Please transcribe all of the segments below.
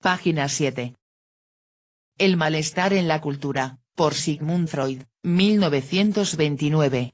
Página 7. El malestar en la cultura, por Sigmund Freud, 1929.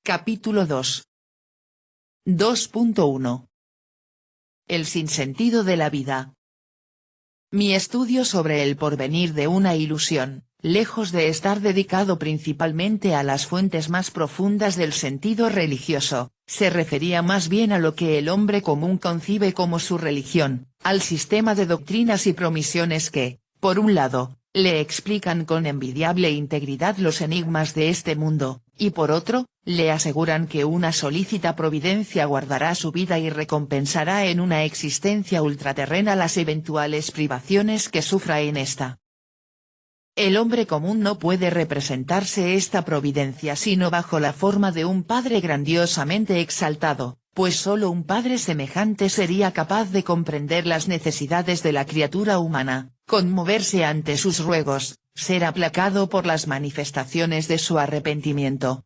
Capítulo 2. 2.1. El sinsentido de la vida. Mi estudio sobre el porvenir de una ilusión, lejos de estar dedicado principalmente a las fuentes más profundas del sentido religioso, se refería más bien a lo que el hombre común concibe como su religión, al sistema de doctrinas y promisiones que, por un lado, le explican con envidiable integridad los enigmas de este mundo, y por otro, le aseguran que una solícita providencia guardará su vida y recompensará en una existencia ultraterrena las eventuales privaciones que sufra en esta. El hombre común no puede representarse esta providencia sino bajo la forma de un padre grandiosamente exaltado, pues solo un padre semejante sería capaz de comprender las necesidades de la criatura humana, conmoverse ante sus ruegos, ser aplacado por las manifestaciones de su arrepentimiento.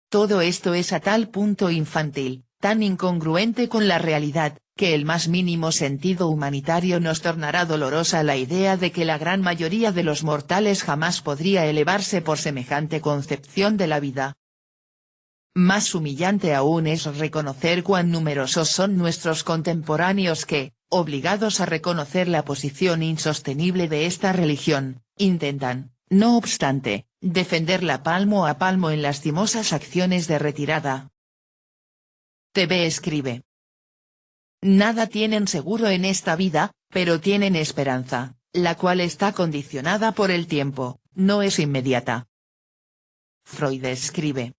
Todo esto es a tal punto infantil, tan incongruente con la realidad, que el más mínimo sentido humanitario nos tornará dolorosa la idea de que la gran mayoría de los mortales jamás podría elevarse por semejante concepción de la vida. Más humillante aún es reconocer cuán numerosos son nuestros contemporáneos que, obligados a reconocer la posición insostenible de esta religión, intentan, no obstante, defenderla palmo a palmo en lastimosas acciones de retirada. TV escribe. Nada tienen seguro en esta vida, pero tienen esperanza, la cual está condicionada por el tiempo, no es inmediata. Freud escribe.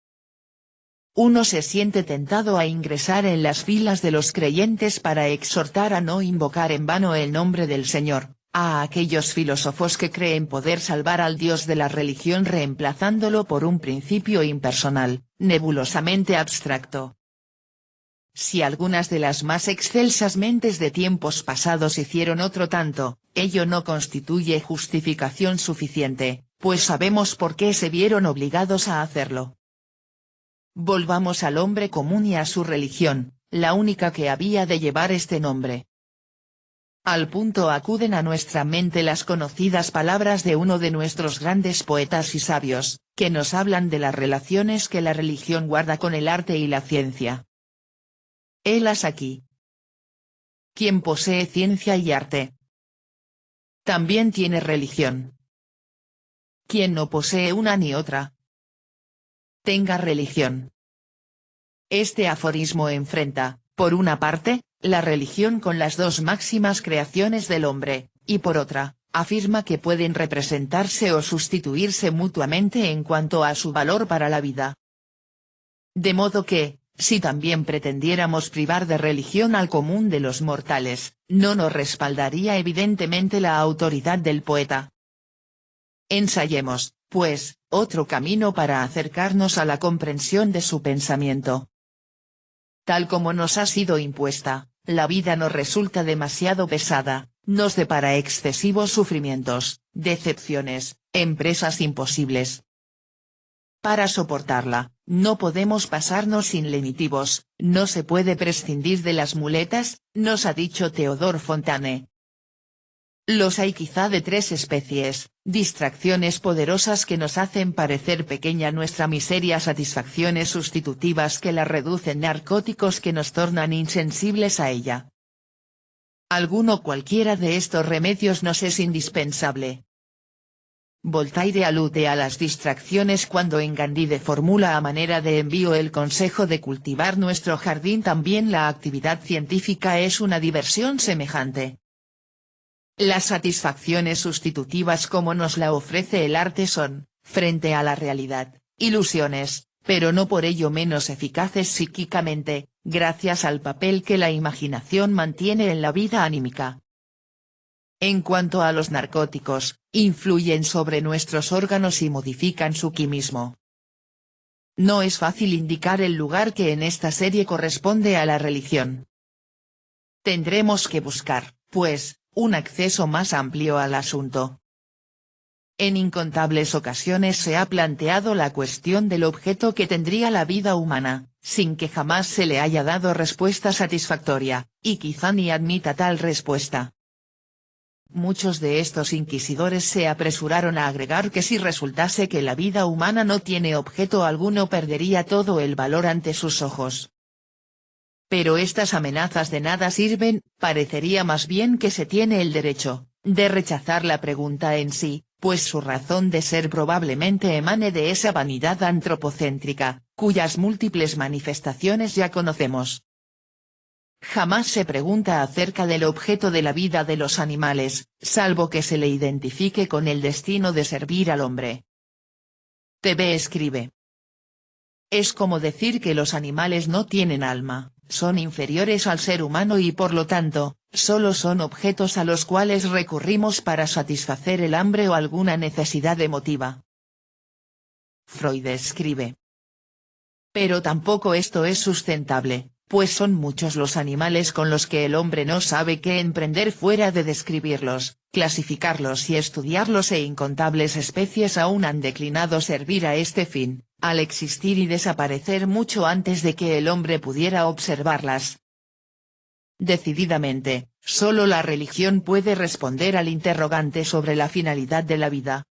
Uno se siente tentado a ingresar en las filas de los creyentes para exhortar a no invocar en vano el nombre del Señor, a aquellos filósofos que creen poder salvar al Dios de la religión reemplazándolo por un principio impersonal, nebulosamente abstracto. Si algunas de las más excelsas mentes de tiempos pasados hicieron otro tanto, ello no constituye justificación suficiente, pues sabemos por qué se vieron obligados a hacerlo. Volvamos al hombre común y a su religión, la única que había de llevar este nombre. Al punto acuden a nuestra mente las conocidas palabras de uno de nuestros grandes poetas y sabios, que nos hablan de las relaciones que la religión guarda con el arte y la ciencia. Helas aquí. Quien posee ciencia y arte, también tiene religión. Quien no posee una ni otra, tenga religión. Este aforismo enfrenta, por una parte, la religión con las dos máximas creaciones del hombre, y por otra, afirma que pueden representarse o sustituirse mutuamente en cuanto a su valor para la vida. De modo que, si también pretendiéramos privar de religión al común de los mortales, no nos respaldaría evidentemente la autoridad del poeta. Ensayemos, pues, otro camino para acercarnos a la comprensión de su pensamiento. Tal como nos ha sido impuesta, la vida nos resulta demasiado pesada, nos depara excesivos sufrimientos, decepciones, empresas imposibles. Para soportarla, no podemos pasarnos sin lenitivos, no se puede prescindir de las muletas, nos ha dicho Theodor Fontane. Los hay quizá de tres especies: distracciones poderosas que nos hacen parecer pequeña nuestra miseria, satisfacciones sustitutivas que la reducen, narcóticos que nos tornan insensibles a ella. Alguno cualquiera de estos remedios nos es indispensable. Voltaire alude a las distracciones cuando en Candide formula a manera de envío el consejo de cultivar nuestro jardín. También la actividad científica es una diversión semejante. Las satisfacciones sustitutivas como nos la ofrece el arte son, frente a la realidad, ilusiones, pero no por ello menos eficaces psíquicamente, gracias al papel que la imaginación mantiene en la vida anímica. En cuanto a los narcóticos, influyen sobre nuestros órganos y modifican su quimismo. No es fácil indicar el lugar que en esta serie corresponde a la religión. Tendremos que buscar, pues, un acceso más amplio al asunto. En incontables ocasiones se ha planteado la cuestión del objeto que tendría la vida humana, sin que jamás se le haya dado respuesta satisfactoria, y quizá ni admita tal respuesta. muchos de estos inquisidores se apresuraron a agregar que si resultase que la vida humana no tiene objeto alguno perdería todo el valor ante sus ojos. Pero estas amenazas de nada sirven, parecería más bien que se tiene el derecho de rechazar la pregunta en sí, pues su razón de ser probablemente emane de esa vanidad antropocéntrica, cuyas múltiples manifestaciones ya conocemos. Jamás se pregunta acerca del objeto de la vida de los animales, salvo que se le identifique con el destino de servir al hombre. TV escribe. Es como decir que los animales no tienen alma, son inferiores al ser humano y por lo tanto, solo son objetos a los cuales recurrimos para satisfacer el hambre o alguna necesidad emotiva. Freud escribe. Pero tampoco esto es sustentable, pues son muchos los animales con los que el hombre no sabe qué emprender fuera de describirlos, clasificarlos y estudiarlos e incontables especies aún han declinado servir a este fin, al existir y desaparecer mucho antes de que el hombre pudiera observarlas. Decididamente, solo la religión puede responder al interrogante sobre la finalidad de la vida.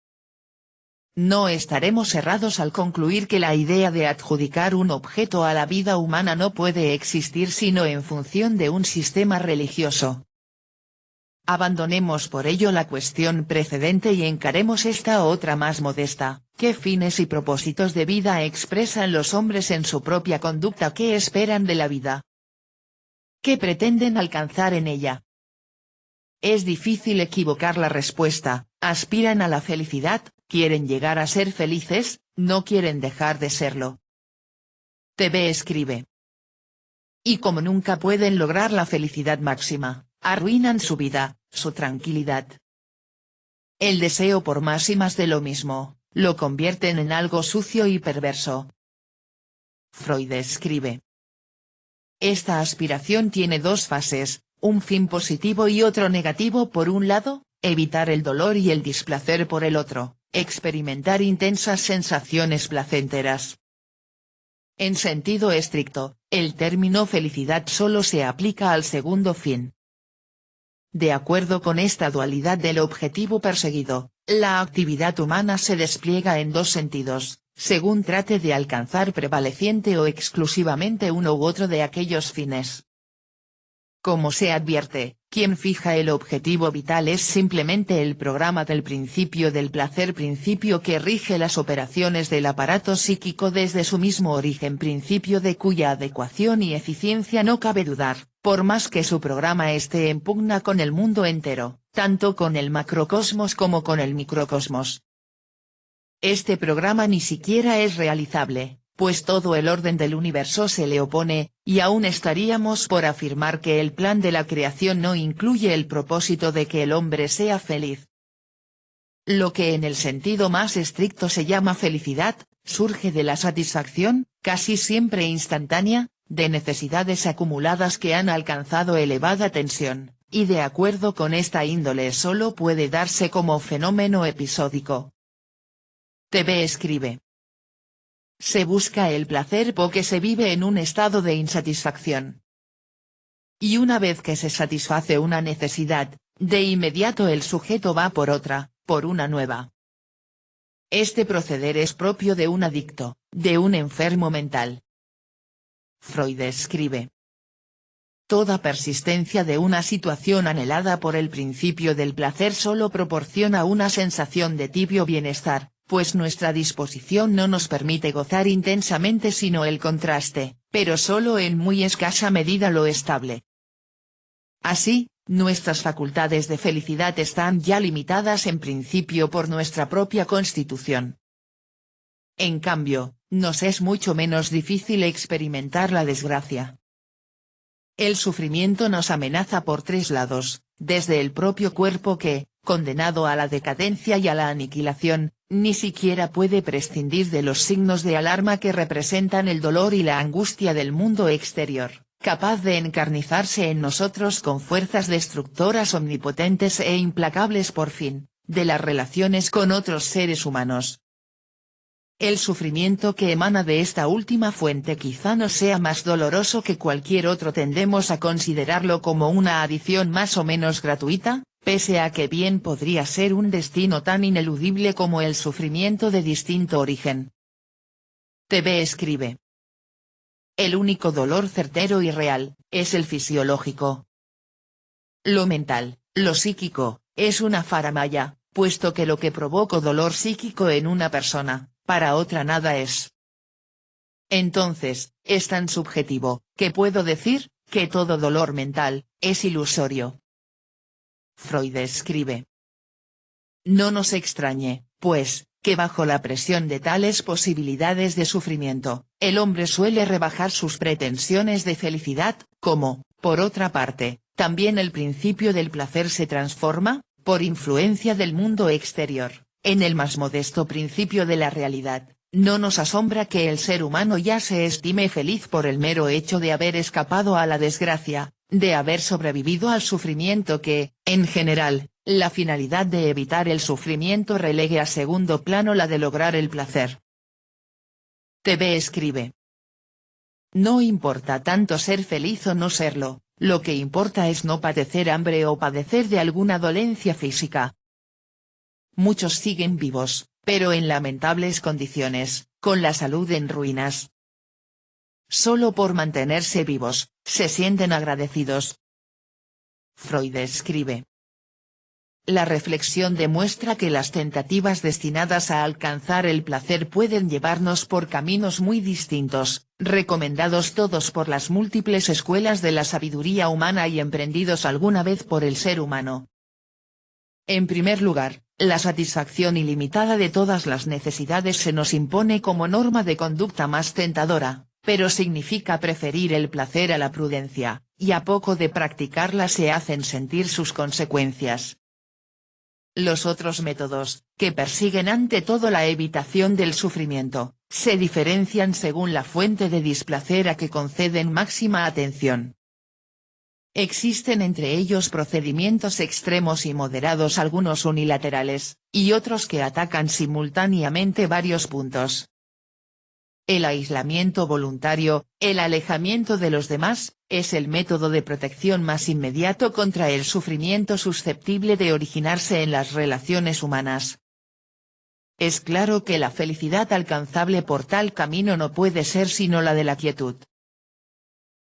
No estaremos errados al concluir que la idea de adjudicar un objeto a la vida humana no puede existir sino en función de un sistema religioso. Abandonemos por ello la cuestión precedente y encaremos esta otra más modesta: ¿qué fines y propósitos de vida expresan los hombres en su propia conducta? ¿Qué esperan de la vida? ¿Qué pretenden alcanzar en ella? Es difícil equivocar la respuesta: aspiran a la felicidad, quieren llegar a ser felices, no quieren dejar de serlo. TV escribe. Y como nunca pueden lograr la felicidad máxima, arruinan su vida, su tranquilidad. El deseo por más y más de lo mismo, lo convierten en algo sucio y perverso. Freud escribe. Esta aspiración tiene dos fases, un fin positivo y otro negativo. Por un lado, evitar el dolor y el displacer; por el otro, experimentar intensas sensaciones placenteras. En sentido estricto, el término felicidad solo se aplica al segundo fin. De acuerdo con esta dualidad del objetivo perseguido, la actividad humana se despliega en dos sentidos, según trate de alcanzar prevaleciente o exclusivamente uno u otro de aquellos fines. Como se advierte, quien fija el objetivo vital es simplemente el programa del principio del placer, principio que rige las operaciones del aparato psíquico desde su mismo origen, principio de cuya adecuación y eficiencia no cabe dudar, por más que su programa esté en pugna con el mundo entero, tanto con el macrocosmos como con el microcosmos. Este programa ni siquiera es realizable, pues todo el orden del universo se le opone, y aún estaríamos por afirmar que el plan de la creación no incluye el propósito de que el hombre sea feliz. Lo que en el sentido más estricto se llama felicidad, surge de la satisfacción, casi siempre instantánea, de necesidades acumuladas que han alcanzado elevada tensión, y de acuerdo con esta índole solo puede darse como fenómeno episódico. TV escribe. Se busca el placer porque se vive en un estado de insatisfacción. Y una vez que se satisface una necesidad, de inmediato el sujeto va por otra, por una nueva. Este proceder es propio de un adicto, de un enfermo mental. Freud escribe. Toda persistencia de una situación anhelada por el principio del placer solo proporciona una sensación de tibio bienestar, pues nuestra disposición no nos permite gozar intensamente sino el contraste, pero solo en muy escasa medida lo estable. Así, nuestras facultades de felicidad están ya limitadas en principio por nuestra propia constitución. En cambio, nos es mucho menos difícil experimentar la desgracia. El sufrimiento nos amenaza por tres lados, desde el propio cuerpo que, condenado a la decadencia y a la aniquilación, ni siquiera puede prescindir de los signos de alarma que representan el dolor y la angustia del mundo exterior, capaz de encarnizarse en nosotros con fuerzas destructoras omnipotentes e implacables; por fin, de las relaciones con otros seres humanos. El sufrimiento que emana de esta última fuente quizá no sea más doloroso que cualquier otro; tendemos a considerarlo como una adición más o menos gratuita, pese a que bien podría ser un destino tan ineludible como el sufrimiento de distinto origen. TV escribe. El único dolor certero y real, es el fisiológico. Lo mental, lo psíquico, es una faramalla, puesto que lo que provoca dolor psíquico en una persona, para otra nada es. Entonces, es tan subjetivo, que puedo decir, que todo dolor mental, es ilusorio. Freud escribe. No nos extrañe, pues, que bajo la presión de tales posibilidades de sufrimiento, el hombre suele rebajar sus pretensiones de felicidad, como, por otra parte, también el principio del placer se transforma, por influencia del mundo exterior, en el más modesto principio de la realidad. No nos asombra que el ser humano ya se estime feliz por el mero hecho de haber escapado a la desgracia, de haber sobrevivido al sufrimiento que, en general, la finalidad de evitar el sufrimiento relegue a segundo plano la de lograr el placer. TV escribe. No importa tanto ser feliz o no serlo, lo que importa es no padecer hambre o padecer de alguna dolencia física. Muchos siguen vivos, pero en lamentables condiciones, con la salud en ruinas. Solo por mantenerse vivos, se sienten agradecidos. Freud escribe. La reflexión demuestra que las tentativas destinadas a alcanzar el placer pueden llevarnos por caminos muy distintos, recomendados todos por las múltiples escuelas de la sabiduría humana y emprendidos alguna vez por el ser humano. En primer lugar, la satisfacción ilimitada de todas las necesidades se nos impone como norma de conducta más tentadora, pero significa preferir el placer a la prudencia, y a poco de practicarla se hacen sentir sus consecuencias. Los otros métodos, que persiguen ante todo la evitación del sufrimiento, se diferencian según la fuente de displacer a que conceden máxima atención. Existen entre ellos procedimientos extremos y moderados, algunos unilaterales, y otros que atacan simultáneamente varios puntos. El aislamiento voluntario, el alejamiento de los demás, es el método de protección más inmediato contra el sufrimiento susceptible de originarse en las relaciones humanas. Es claro que la felicidad alcanzable por tal camino no puede ser sino la de la quietud.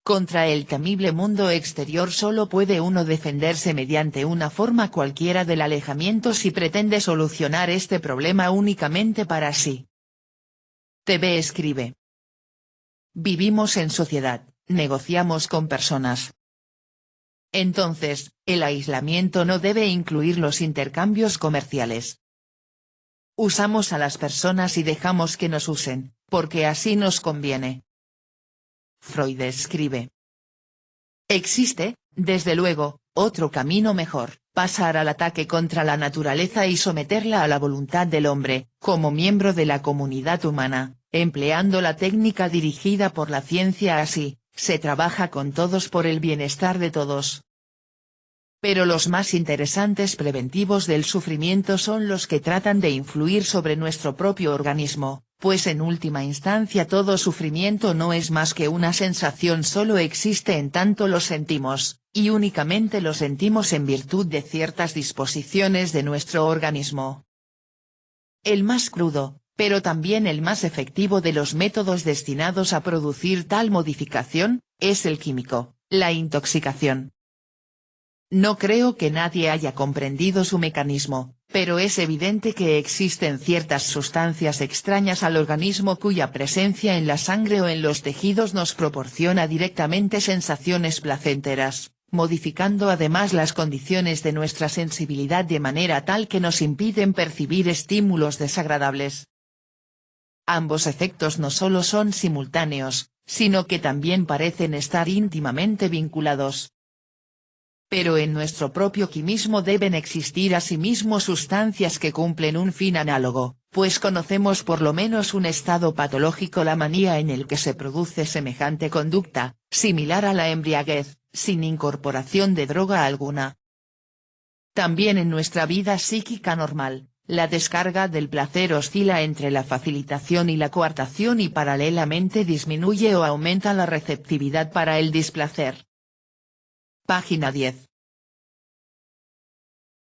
Contra el temible mundo exterior solo puede uno defenderse mediante una forma cualquiera del alejamiento si pretende solucionar este problema únicamente para sí. TV escribe. Vivimos en sociedad, negociamos con personas. Entonces, el aislamiento no debe incluir los intercambios comerciales. Usamos a las personas y dejamos que nos usen, porque así nos conviene. Freud escribe. Existe, desde luego, otro camino mejor, pasar al ataque contra la naturaleza y someterla a la voluntad del hombre, como miembro de la comunidad humana, empleando la técnica dirigida por la ciencia. Así, se trabaja con todos por el bienestar de todos. Pero los más interesantes preventivos del sufrimiento son los que tratan de influir sobre nuestro propio organismo, pues en última instancia todo sufrimiento no es más que una sensación, solo existe en tanto lo sentimos, y únicamente lo sentimos en virtud de ciertas disposiciones de nuestro organismo. El más crudo, pero también el más efectivo de los métodos destinados a producir tal modificación, es el químico, la intoxicación. No creo que nadie haya comprendido su mecanismo, pero es evidente que existen ciertas sustancias extrañas al organismo cuya presencia en la sangre o en los tejidos nos proporciona directamente sensaciones placenteras, modificando además las condiciones de nuestra sensibilidad de manera tal que nos impiden percibir estímulos desagradables. Ambos efectos no solo son simultáneos, sino que también parecen estar íntimamente vinculados. Pero en nuestro propio quimismo deben existir asimismo sustancias que cumplen un fin análogo, pues conocemos por lo menos un estado patológico, la manía, en el que se produce semejante conducta, similar a la embriaguez, sin incorporación de droga alguna. También en nuestra vida psíquica normal, la descarga del placer oscila entre la facilitación y la coartación y paralelamente disminuye o aumenta la receptividad para el displacer. Página 10.